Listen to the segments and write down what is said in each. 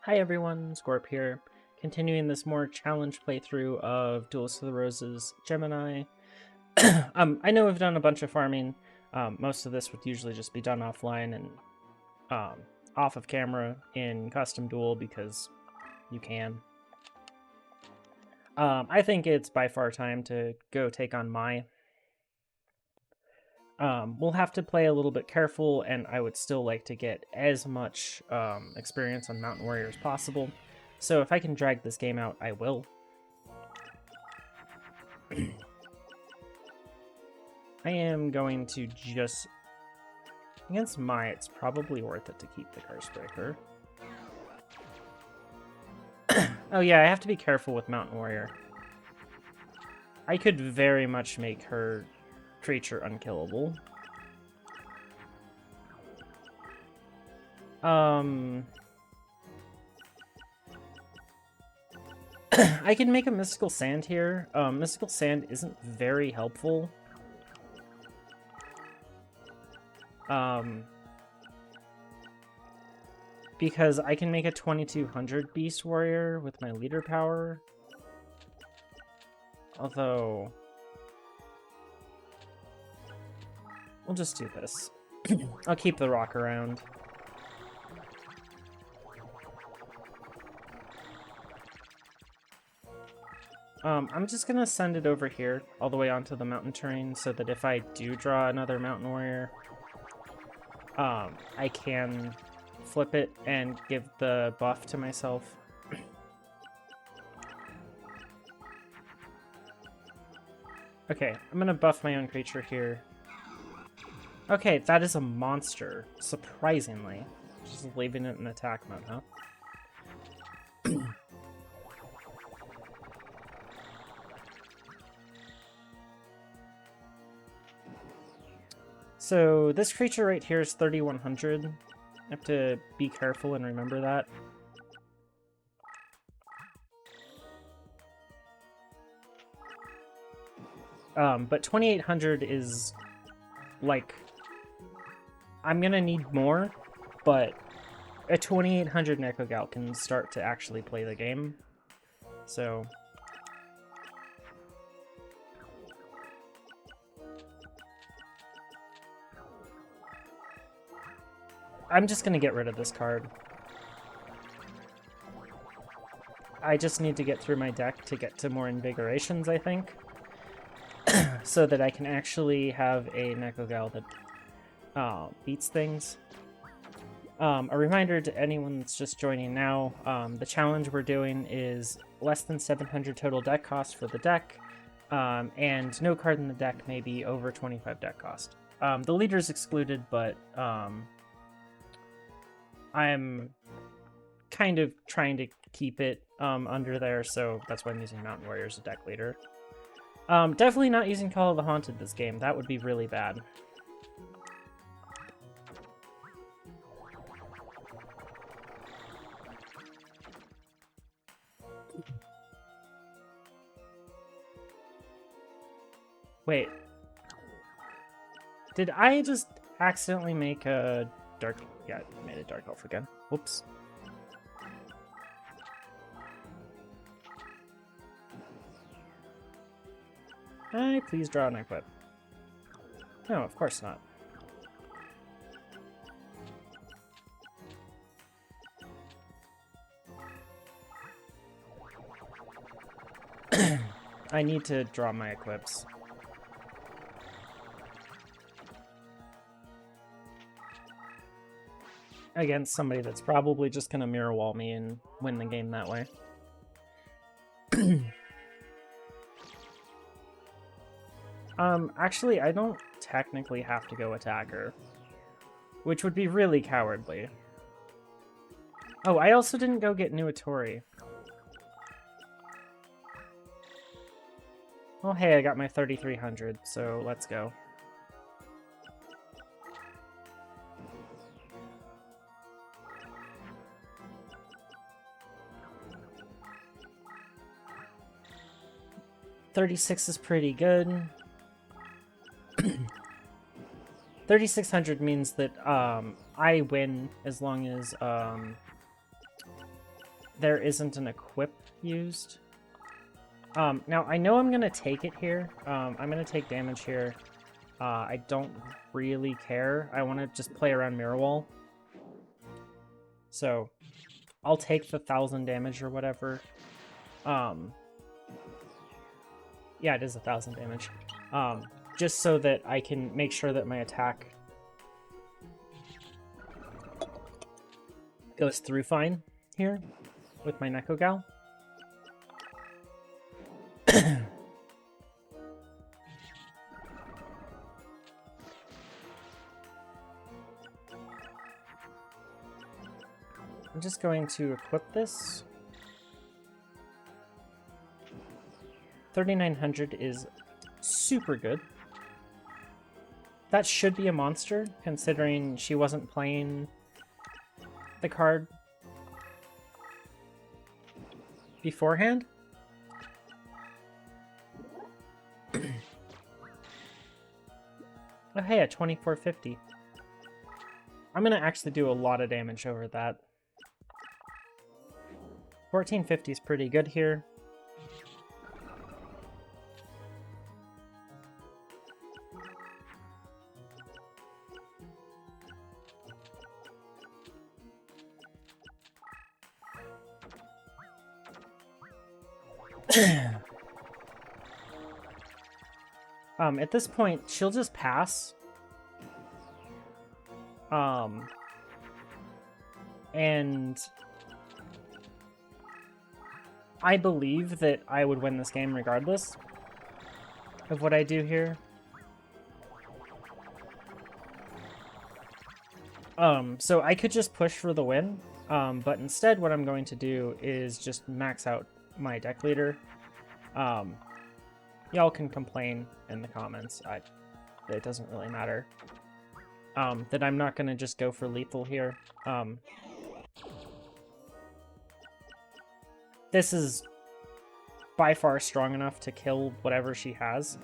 Hi everyone, Scorp here, continuing this more challenge playthrough of Duelist of the Roses Gemini. I know we've done a bunch of farming. Most of this would usually just be done offline and off of camera in Custom Duel because you can. I think it's by far time to go take on Mai. We'll have to play a little bit careful, and I would still like to get as much experience on Mountain Warrior as possible. So if I can drag this game out, I will. I am going to just... Against Mai, it's probably worth it to keep the Cursebreaker. Oh yeah, I have to be careful with Mountain Warrior. I could very much make her creature unkillable. I can make a Mystical Sand here. Mystical Sand isn't very helpful. Because I can make a 2200 Beast Warrior with my leader power. Although... we'll just do this. I'll keep the rock around. I'm just gonna send it over here, all the way onto the mountain terrain, so that if I do draw another Mountain Warrior, I can flip it and give the buff to myself. Okay, I'm gonna buff my own creature here. Okay, that is a monster, surprisingly. Just leaving it in attack mode, huh? So this creature right here is 3100. I have to be careful and remember that. But 2800 is like... I'm gonna need more, but a 2800 Nekogal can start to actually play the game. So... I'm just gonna get rid of this card. I just need to get through my deck to get to more Invigorations, I think. So that I can actually have a Nekogal that beats things. A reminder to anyone that's just joining now, the challenge we're doing is less than 700 total deck cost for the deck, and no card in the deck may be over 25 deck cost. The leader's excluded, but I'm kind of trying to keep it under there, so that's why I'm using Mountain Warrior as a deck leader. Definitely not using Call of the Haunted this game. That would be really bad. Wait. Did I just accidentally make a dark... Yeah, I made a Dark Elf again. Whoops. Please draw an equip. No, of course not. I need to draw my equips. Against somebody that's probably just gonna mirror wall me and win the game that way. Actually, I don't technically have to go attacker, which would be really cowardly. Oh, I also didn't go get Nuatori. Well, hey, I got my 3300, so let's go. $36 is pretty good. 3600 means that I win as long as there isn't an equip used. Now, I know I'm going to take it here. I'm going to take damage here. I don't really care. I want to just play around Mirror Wall. So, I'll take the 1,000 damage or whatever. Yeah, it is 1,000 damage. Just so that I can make sure that my attack goes through fine here with my Neko Gal. I'm just going to equip this. 3,900 is super good. That should be a monster, considering she wasn't playing the card beforehand. Oh hey, at 2450. I'm gonna actually do a lot of damage over that. 1450 is pretty good here. At this point, she'll just pass. And I believe that I would win this game regardless of what I do here. So I could just push for the win, but instead what I'm going to do is just max out my deck leader. Y'all can complain in the comments. It doesn't really matter. That I'm not going to just go for lethal here. This is by far strong enough to kill whatever she has.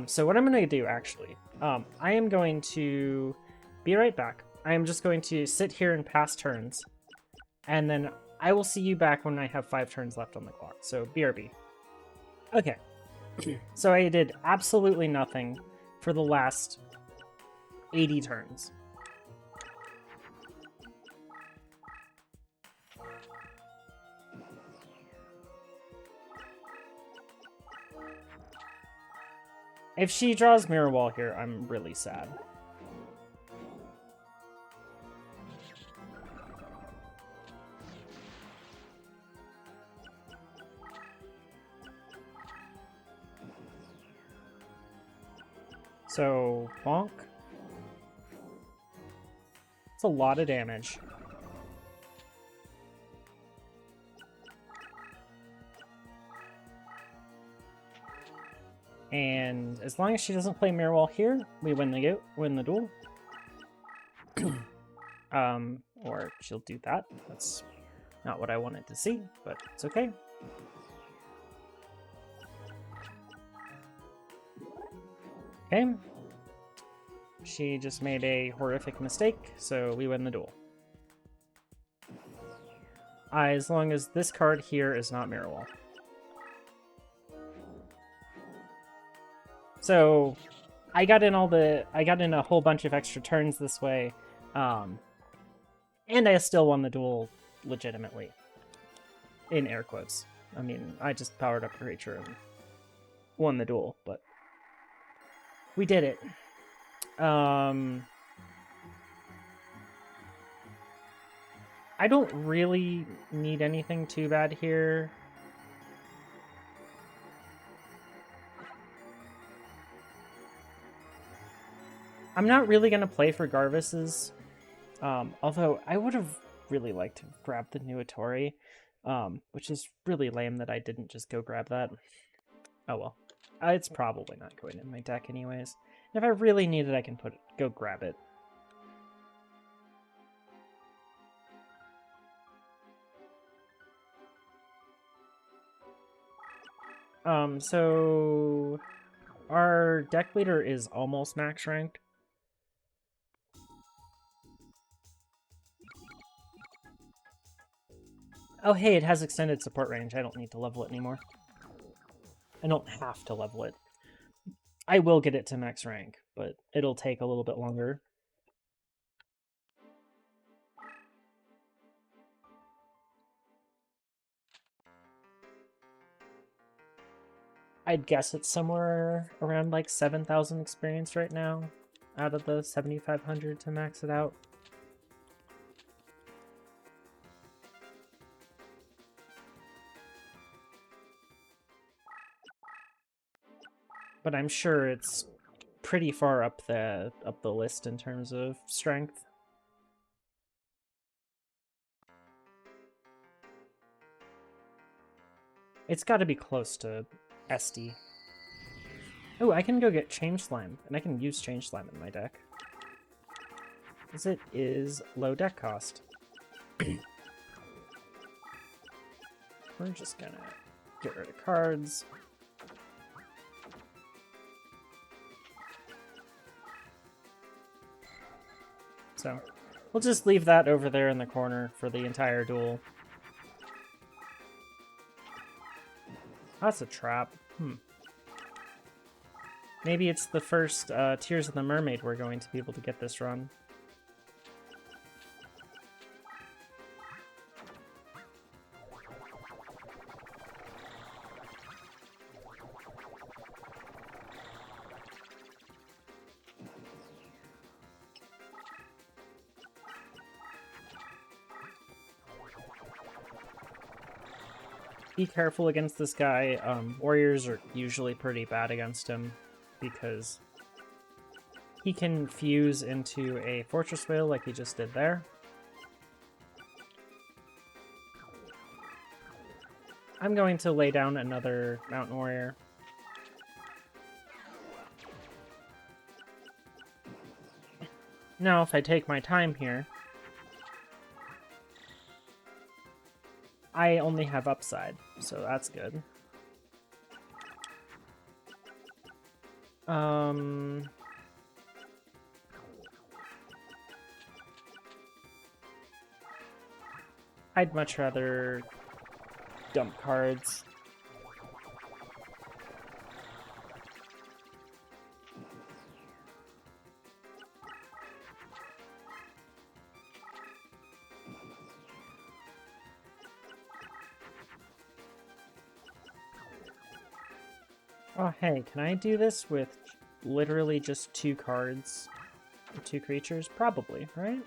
So what I'm going to do, actually, I am going to be right back. I am just going to sit here and pass turns, and then I will see you back when I have 5 turns left on the clock. So BRB. Okay. So I did absolutely nothing for the last 80 turns. If she draws Mirror Wall here, I'm really sad. So, bonk. It's a lot of damage. And as long as she doesn't play Mirror Wall here, we win the duel. Or she'll do that. That's not what I wanted to see, but it's okay. Okay. She just made a horrific mistake, so we win the duel. As long as this card here is not Mirror Wall. So I got in a whole bunch of extra turns this way, and I still won the duel legitimately. In air quotes. I mean, I just powered up Creature and won the duel, but we did it. I don't really need anything too bad here. I'm not really going to play for Garvis's, although I would have really liked to grab the new Atori, which is really lame that I didn't just go grab that. Oh well. It's probably not going in my deck anyways. If I really need it, I can go grab it. So our deck leader is almost max ranked. Oh, hey, it has extended support range. I don't need to level it anymore. I don't have to level it. I will get it to max rank, but it'll take a little bit longer. I'd guess it's somewhere around like 7,000 experience right now, out of the 7,500 to max it out. But I'm sure it's pretty far up the list in terms of strength. It's got to be close to SD. Oh, I can go get Change Slime, and I can use Change Slime in my deck. Because it is low deck cost. We're just gonna get rid of cards. So, we'll just leave that over there in the corner for the entire duel. That's a trap. Maybe it's the first Tears of the Mermaid we're going to be able to get this run. Be careful against this guy. Warriors are usually pretty bad against him because he can fuse into a Fortress Whale like he just did there. I'm going to lay down another Mountain Warrior. Now, if I take my time here, I only have upside, so that's good. I'd much rather dump cards. Oh, hey, can I do this with literally just 2 cards? 2 creatures? Probably, right?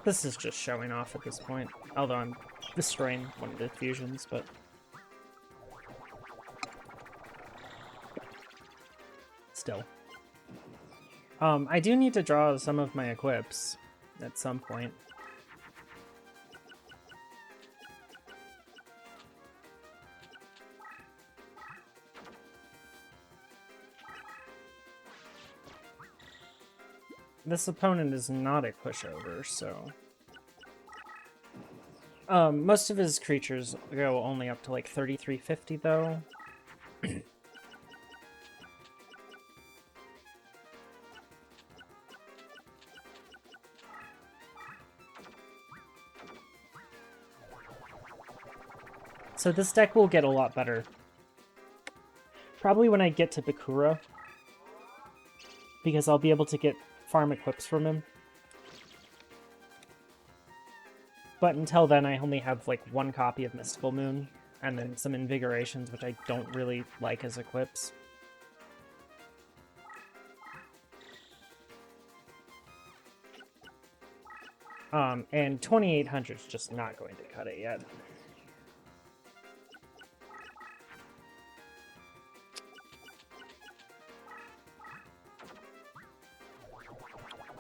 This is just showing off at this point, although I'm destroying one of the fusions, but... Still. I do need to draw some of my equips at some point. This opponent is not a pushover, so... most of his creatures go only up to like 3350 though. So this deck will get a lot better. Probably when I get to Bakura, because I'll be able to get farm equips from him. But until then, I only have like 1 copy of Mystical Moon, and then some Invigorations, which I don't really like as equips. And 2800 is just not going to cut it yet.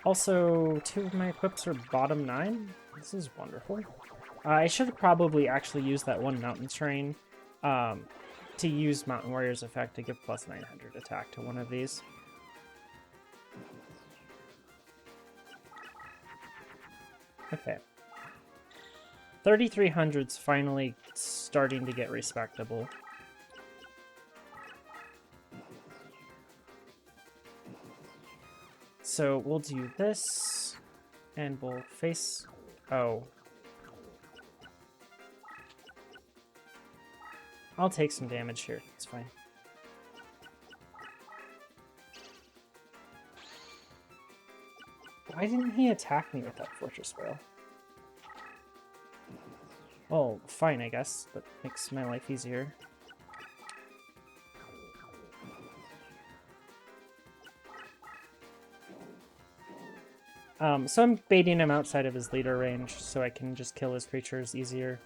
Also, 2 of my equips are bottom 9. This is wonderful. I should probably actually use that 1 Mountain Terrain to use Mountain Warrior's effect to give plus 900 attack to one of these. Okay. 3,300's finally starting to get respectable. So we'll do this, and we'll face... Oh. I'll take some damage here, it's fine. Why didn't he attack me with that Fortress Whale? Well, fine, I guess. That makes my life easier. So I'm baiting him outside of his leader range, so I can just kill his creatures easier.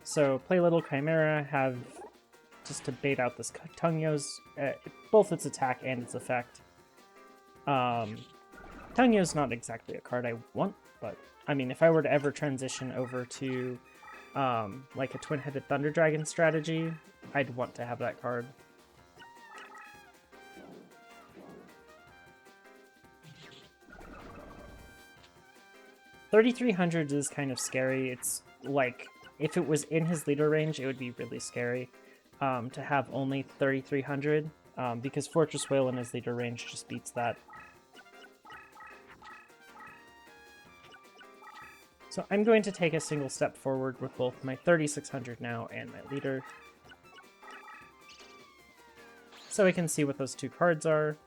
So play Little Chimera, have just to bait out this Tungyo's, both its attack and its effect. Tungyo's not exactly a card I want, but I mean, if I were to ever transition over to like a Twin-Headed Thunder Dragon strategy, I'd want to have that card. $3,300 is kind of scary. It's like, if it was in his leader range, it would be really scary to have only 3,300, because Fortress Whale in his leader range just beats that. So I'm going to take a single step forward with both my 3,600 now and my leader, so we can see what those two cards are.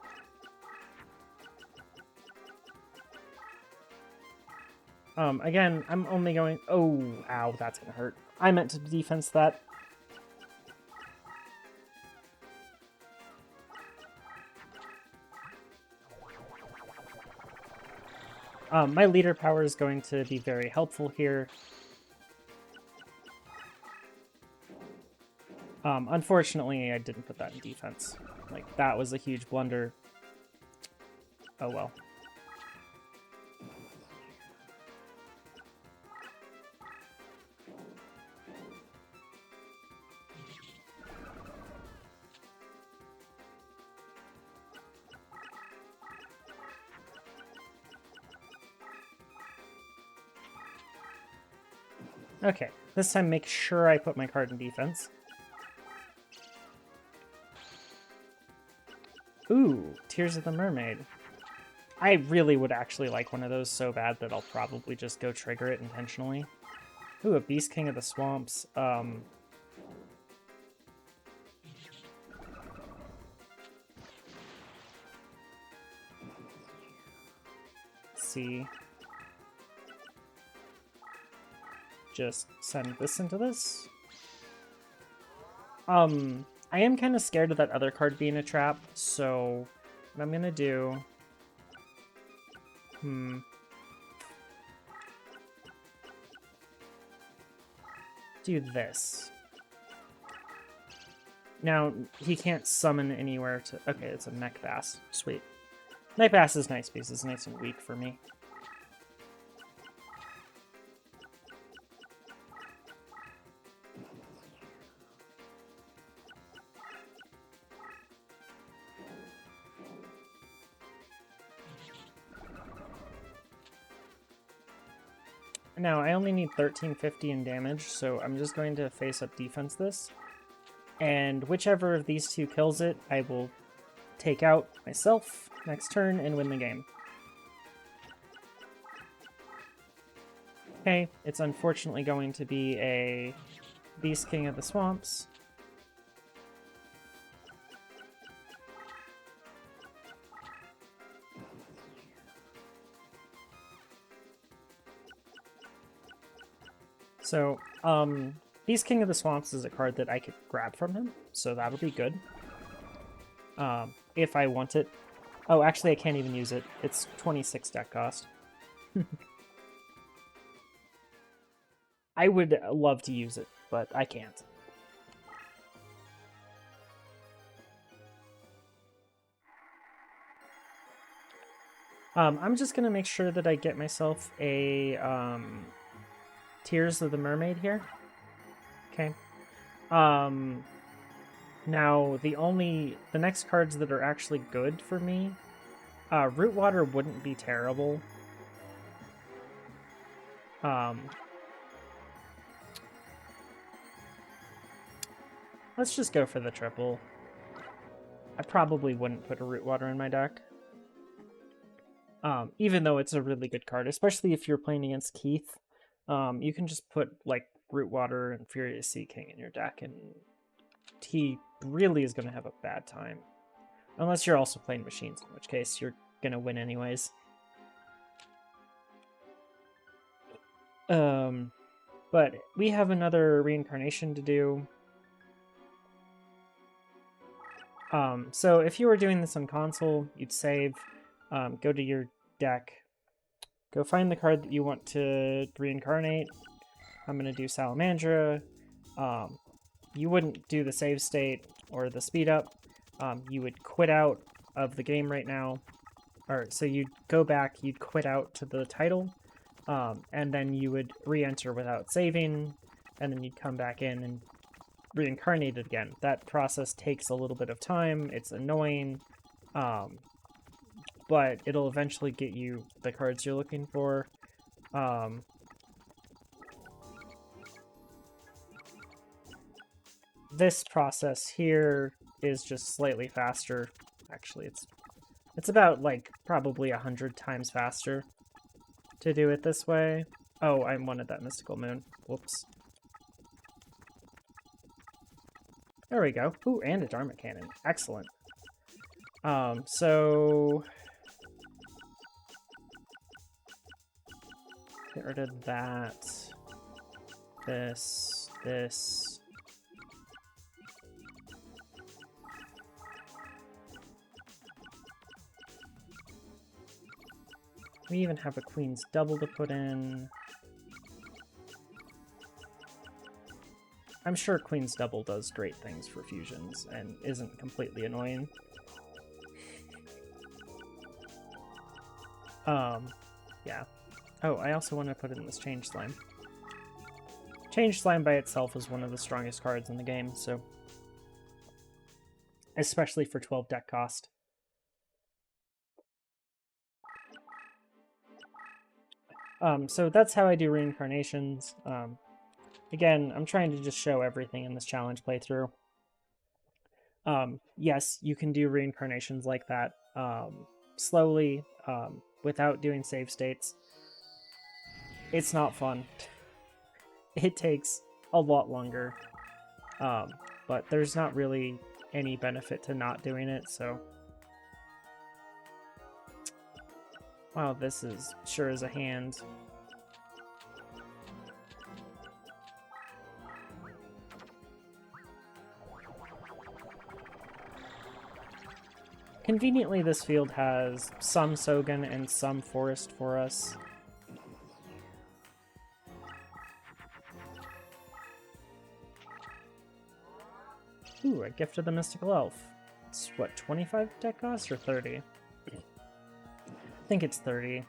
Again, I'm only going... Oh, ow, that's gonna hurt. I meant to defense that. My leader power is going to be very helpful here. Unfortunately, I didn't put that in defense. Like, that was a huge blunder. Oh well. Okay, this time make sure I put my card in defense. Ooh, Tears of the Mermaid. I really would actually like one of those so bad that I'll probably just go trigger it intentionally. Ooh, a Beast King of the Swamps. Let's see. Just send this into this. I am kind of scared of that other card being a trap, so what I'm gonna do... do this. Now, he can't summon anywhere to... Okay, it's a Mech Bass. Sweet. Mech Bass is nice because it's nice and weak for me. Now, I only need 1350 in damage, so I'm just going to face up defense this. And whichever of these two kills it, I will take out myself next turn and win the game. Okay, it's unfortunately going to be a Beast King of the Swamps. So, Beast King of the Swamps is a card that I could grab from him, so that'll be good. If I want it. Oh, actually I can't even use it. It's 26 deck cost. I would love to use it, but I can't. I'm just gonna make sure that I get myself a Tears of the Mermaid here. Okay. Now the next cards that are actually good for me, Root Water wouldn't be terrible. Let's just go for the triple. I probably wouldn't put a Root Water in my deck. Even though it's a really good card, especially if you're playing against Keith. You can just put, like, Root Water and Furious Sea King in your deck, and he really is going to have a bad time. Unless you're also playing machines, in which case you're going to win anyways. But we have another reincarnation to do. So if you were doing this on console, you'd save, go to your deck, go find the card that you want to reincarnate. I'm going to do Salamandra. You wouldn't do the save state or the speed up. You would quit out of the game right now. So you'd go back, you'd quit out to the title, and then you would re-enter without saving, and then you'd come back in and reincarnate it again. That process takes a little bit of time. It's annoying, but it'll eventually get you the cards you're looking for. This process here is just slightly faster. Actually, it's about, like, probably 100 times faster to do it this way. Oh, I wanted that Mystical Moon. Whoops. There we go. Ooh, and a Dharma Cannon. Excellent. So get rid of that. This. We even have a Queen's Double to put in. I'm sure Queen's Double does great things for fusions and isn't completely annoying. Yeah. Oh, I also want to put in this Change Slime. Change Slime by itself is one of the strongest cards in the game, so... especially for 12 deck cost. So that's how I do reincarnations. Again, I'm trying to just show everything in this challenge playthrough. Yes, you can do reincarnations like that slowly, without doing save states. It's not fun. It takes a lot longer, but there's not really any benefit to not doing it, so... Wow, this is sure as a hand. Conveniently, this field has some Sogan and some Forest for us. Ooh, a Gift of the Mystical Elf. It's, what, 25 deck cost or 30? I think it's 30.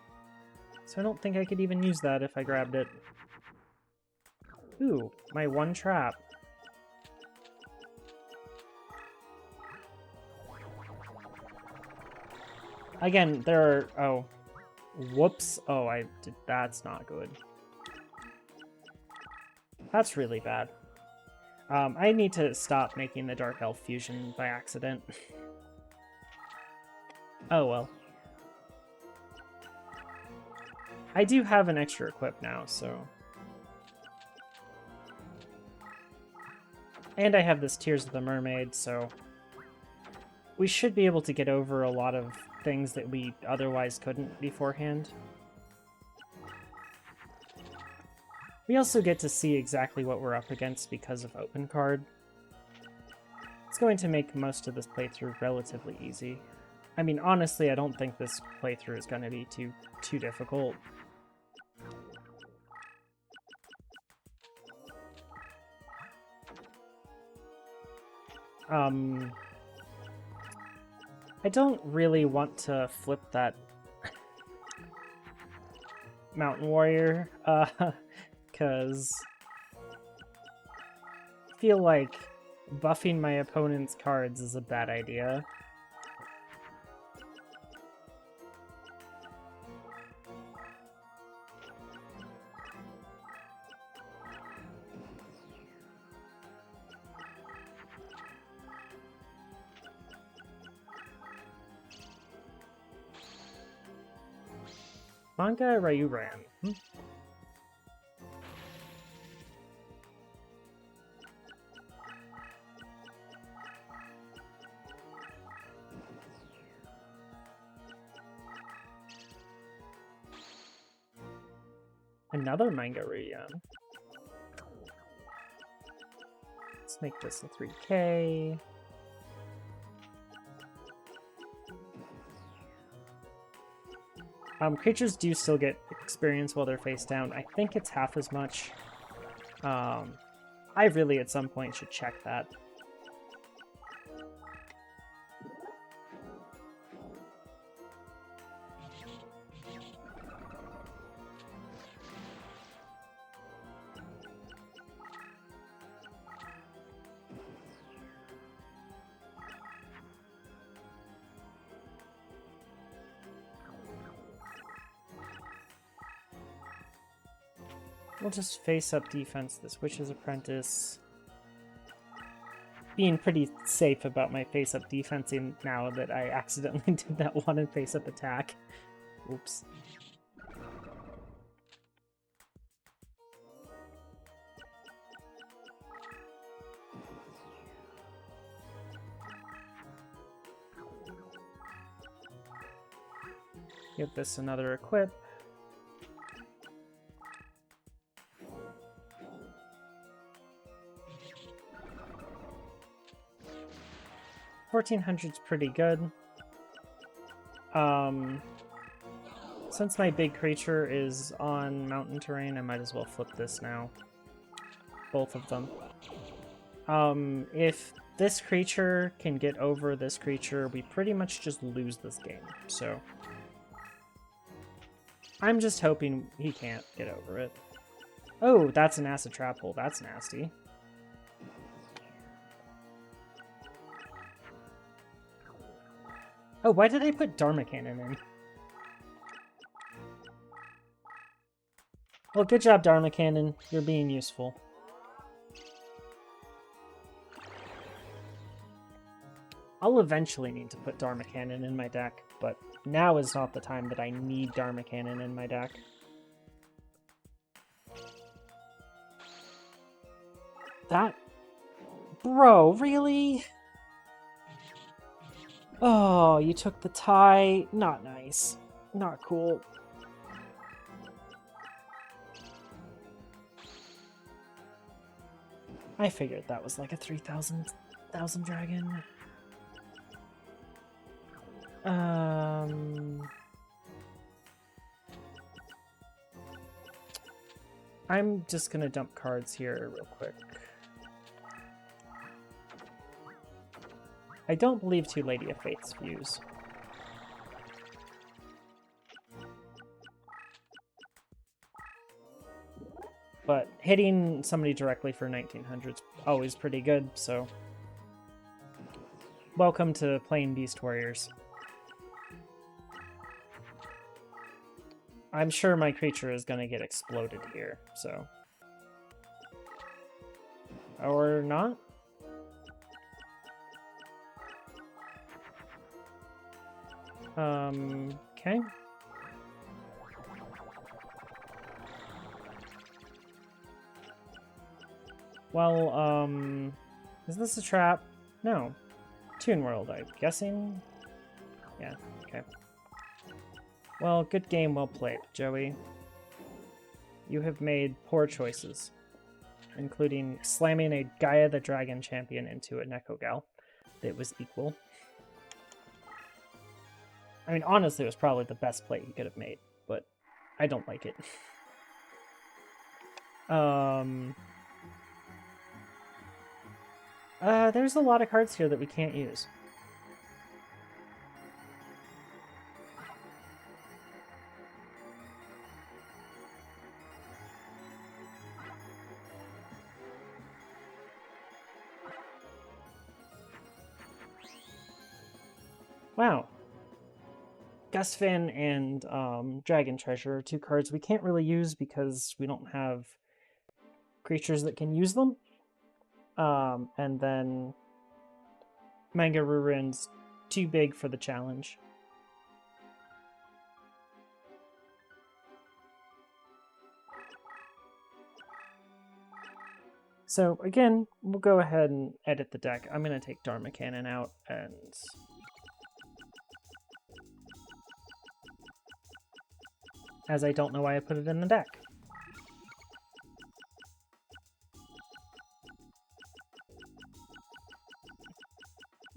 So I don't think I could even use that if I grabbed it. Ooh, my one trap. Again, there are... oh. Whoops. Oh, that's not good. That's really bad. I need to stop making the Dark Elf fusion by accident. Oh well. I do have an extra equip now, so... And I have this Tears of the Mermaid, so... we should be able to get over a lot of things that we otherwise couldn't beforehand. We also get to see exactly what we're up against because of Open Card. It's going to make most of this playthrough relatively easy. I mean, honestly, I don't think this playthrough is going to be too difficult. I don't really want to flip that Mountain Warrior, because I feel like buffing my opponent's cards is a bad idea. Manga Ryu Ran. Another Manga Ryan. Let's make this a 3K. Creatures do still get experience while they're face down. I think it's half as much. I really, at some point, should check that. We'll just face up defense this Witch's Apprentice. Being pretty safe about my face up defensing now that I accidentally did that one and face up attack. Oops. Give this another equip. 1400's pretty good. Since my big creature is on mountain terrain, I might as well flip this now. Both of them. If this creature can get over this creature, we pretty much just lose this game, so... I'm just hoping he can't get over it. Oh, that's an acid trap hole. That's nasty. Oh, why did I put Dharma Cannon in? Well, good job, Dharma Cannon. You're being useful. I'll eventually need to put Dharma Cannon in my deck, but now is not the time that I need Dharma Cannon in my deck. That... Bro, really? Oh, you took the tie. Not nice. Not cool. I figured that was like a 3,000 dragon. I'm just gonna dump cards here real quick. I don't believe Two Lady of Faith's views. But hitting somebody directly for 1900's always pretty good, so... Welcome to playing Beast Warriors. I'm sure my creature is going to get exploded here, so... Or not? Okay. Well, is this a trap? No. Toon World, I'm guessing? Yeah, okay. Well, good game, well played, Joey. You have made poor choices, including slamming a Gaia the Dragon champion into a Nekogal that was equal. I mean, honestly, it was probably the best play he could have made, but I don't like it. There's a lot of cards here that we can't use. Wow. Gustfin and Dragon Treasure are two cards we can't really use because we don't have creatures that can use them. And then Manga Ruin's too big for the challenge. So again, we'll go ahead and edit the deck. I'm going to take Dharma Cannon out and... as I don't know why I put it in the deck.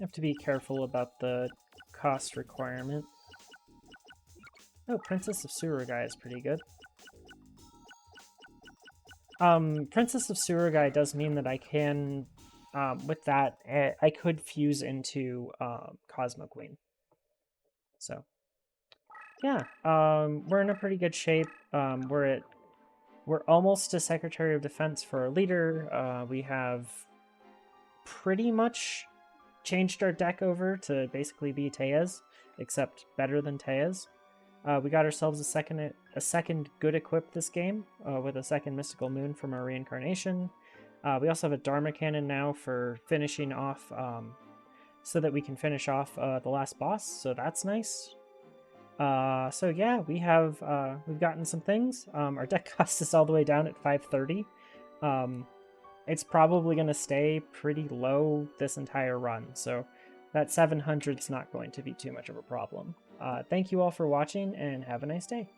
I have to be careful about the cost requirement. Oh, Princess of Surugai is pretty good. Princess of Surugai does mean that I can, with that, I could fuse into Cosmo Queen. So, yeah, we're in a pretty good shape. We're almost to Secretary of Defense for our leader. We have pretty much changed our deck over to basically be Teya's, except better than Teya's. We got ourselves a second good equip this game with a second Mystical Moon from our reincarnation. We also have a Dharma Cannon now for finishing off, so that we can finish off the last boss. So that's nice. So yeah, we've gotten some things. Our deck cost is all the way down at 530. It's probably going to stay pretty low this entire run. So that 700 is not going to be too much of a problem. Thank you all for watching, and have a nice day.